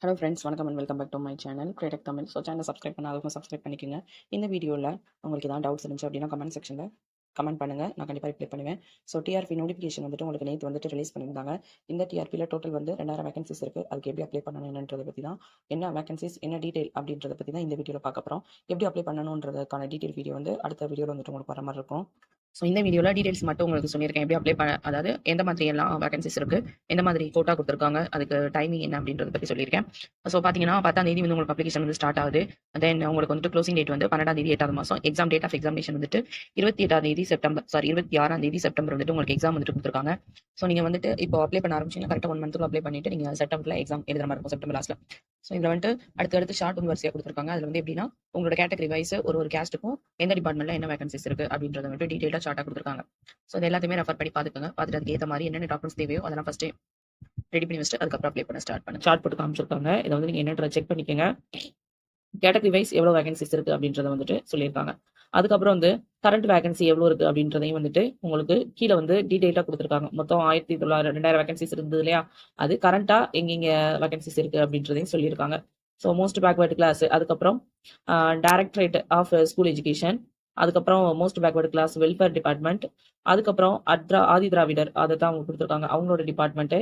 Hello friends, வணக்கம் and welcome back to my channel கிரியேட்டக் Tamil. So சேனலை சப்ஸ்கிரைப் பண்ணாதவங்க சப்ஸ்கிரைப் பண்ணிக்கோங்க. இந்த வீடியோவில் உங்களுக்கு ஏதாவது டவுட்ஸ் இருந்துச்சு அப்படின்னா கமெண்ட் செக்ஷனில் கமெண்ட் பண்ணுங்கள், நான் கண்டிப்பாக ரிப்ளை பண்ணுவேன். ஸோ டிஆர்பி நோட்டிஃபிகேஷன் வந்துட்டு உங்களுக்கு நேற்று வந்துட்டு ரிலீஸ் பண்ணியிருந்தாங்க. இந்த டிஆர்பியில் டோட்டல் வந்து 2000 வேகன்சிஸ் இருக்குது. அதுக்கு எப்படி அப்ளை பண்ணணுன்றதை பற்றி தான், என்ன வேகன்சிஸ் என்ன டீட்டெயில் அப்படின்றத பற்றி தான் இந்த வீடியோவில் பார்க்க போகிறோம். எப்படி அப்ளை பண்ணணுன்றதுக்கான டீட்டெயில் வீடியோ வந்து அடுத்த வீடியோவில் வந்துட்டு உங்களுக்கு வர மாதிரி இருக்கும். ஸோ இந்த வீடியோவில் டீடைல்ஸ் மட்டும் உங்களுக்கு சொல்லியிருக்கேன். எப்படி அப்ளை அதாவது எந்த மாதிரி எல்லாம் வேகன்சிஸ் இருக்குது, எந்த மாதிரி கோட்டா கொடுத்துருக்காங்க, அதுக்கு டைமிங் என்ன அப்படின்றத பற்றி சொல்லியிருக்கேன். ஸோ பார்த்தீங்கன்னா 10ஆம் தேதி வந்து உங்களுக்கு அப்ளிகேஷன் வந்து ஸ்டார்ட் ஆகுது. தென் உங்களுக்கு வந்துட்டு க்ளோசிங் டேட் வந்து 12ஆம் தேதி 8வது மாதம். எக்ஸாம் டேட் ஆஃப் எக்ஸாமினேஷன் வந்துட்டு 28ஆம் தேதி செப்டம்பர் 26ஆம் தேதி செப்டம்பர் வந்துட்டு உங்களுக்கு எக்ஸாம் வந்துட்டு கொடுத்துருக்காங்க. ஸோ நீங்கள் வந்துட்டு இப்போ அப்ளை பண்ண ஆரம்பிச்சிங்கன்னா கரெக்டாக 1 மந்த்துக்கு அப்ளை பண்ணிட்டு நீங்கள் செப்டம்பரில் எக்ஸாம் எழுதுற மாதிரி இருக்கும், செப்டம்பர் லாஸ்ட்டில். ஸோ இதில் வந்துட்டு அடுத்து ஷார்ட் ஒன் வரிசையாக கொடுத்துருக்காங்க. அதில் வந்து எப்படின்னா உங்களோட கேட்டகரி வைஸ் ஒரு கேஸ்ட்டுக்கும் எந்த டிபார்ட்மெண்ட்டில் என்ன வேகன்சிஸ் இருக்குது அப்படின்றத வந்துட்டு டீட்டெயிலாக ஷார்ட்டாக கொடுத்துருக்காங்க. ஸோ இது எல்லாத்தையுமே ரெஃபர் பண்ணி பார்த்துக்கோங்க. பார்த்துட்டு அதுக்கு ஏற்ற மாதிரி என்னென்ன டாக்குமெண்ட்ஸ் தேவையோ அதெல்லாம் ஃபஸ்ட்டு ரெடி பண்ணி வச்சுட்டு அதுக்கப்புறம் அப்ளை பண்ண ஸ்டார்ட் பண்ணுங்க. சார்ட் போட்டு காமிச்சிருக்காங்க. இதை வந்து நீங்கள் என்னன்ற செக் பண்ணிக்கோங்க. கேட்டகரி வைஸ் எவ்வளோ வேகன்சிஸ் இருக்குது அப்படின்றத வந்துட்டு சொல்லியிருக்காங்க. அதுக்கப்புறம் வந்து கரண்ட் வேகன்சி எவ்வளோ இருக்குது அப்படின்றதையும் வந்துட்டு உங்களுக்கு கீழே வந்து டீட்டெயிலாக கொடுத்துருக்காங்க. மொத்தம் 2000 வேகன்சிஸ் இருந்தது இல்லையா, அது கரண்ட்டாக எங்கெங்கே வேகன்சிஸ் இருக்குது அப்படின்றதையும் சொல்லியிருக்காங்க. ஸோ மோஸ்ட் பேக்வேர்டு கிளாஸ், அதுக்கப்புறம் டைரக்டரேட் ஆஃப் ஸ்கூல் எஜுகேஷன், அதுக்கப்புறம் most backward class welfare department, அதுக்கப்புறம் ஆதி திராவிடர் அதை தான் அவங்க கொடுத்துருக்காங்க, அவங்களோட டிபார்ட்மெண்ட்டு.